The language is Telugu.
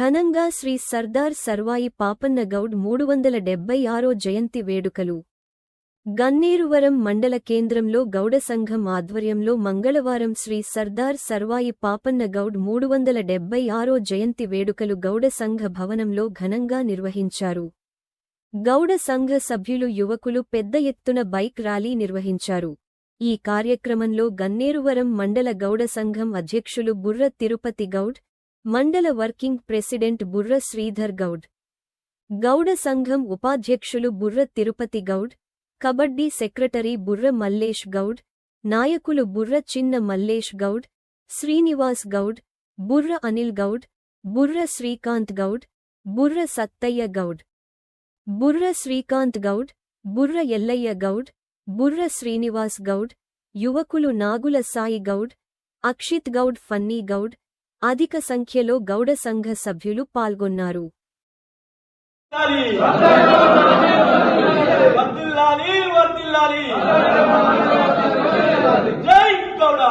ఘనంగా శ్రీ సర్దార్ సర్వాయి పాపన్న గౌడ్ 376 జయంతి వేడుకలు గన్నేరువరం మండల కేంద్రంలో గౌడ సంఘం ఆధ్వర్యంలో మంగళవారం శ్రీ సర్దార్ సర్వాయి పాపన్న గౌడ్ 376 జయంతి వేడుకలు గౌడ సంఘ భవనంలో ఘనంగా నిర్వహించారు. గౌడ సంఘ సభ్యులు యువకులు పెద్ద ఎత్తున బైక్ ర్యాలీ నిర్వహించారు. ఈ కార్యక్రమంలో గన్నేరువరం మండల గౌడ సంఘం అధ్యక్షులు బుర్ర తిరుపతి గౌడ్, మండల వర్కింగ్ ప్రెసిడెంట్ బుర్ర శ్రీధర్ గౌడ్, గౌడ సంఘం ఉపాధ్యక్షులు బుర్ర తిరుపతి గౌడ్, కబడ్డీ సెక్రటరీ బుర్ర మల్లేష్ గౌడ్, నాయకులు బుర్ర చిన్న మల్లేష్ గౌడ్, శ్రీనివాస్ గౌడ్, బుర్ర అనిల్ గౌడ్, బుర్ర శ్రీకాంత్ గౌడ్, బుర్ర సత్తయ్య గౌడ్, బుర్ర శ్రీకాంత్ గౌడ్, బుర్ర ఎల్లయ్య గౌడ్, బుర్ర శ్రీనివాస్ గౌడ్, యువకులు నాగుల సాయి గౌడ్, అక్షిత్ గౌడ్, ఫన్నీ గౌడ్, అధిక సంఖ్యలో గౌడ సంఘ సభ్యులు పాల్గొన్నారు. జై గౌడ.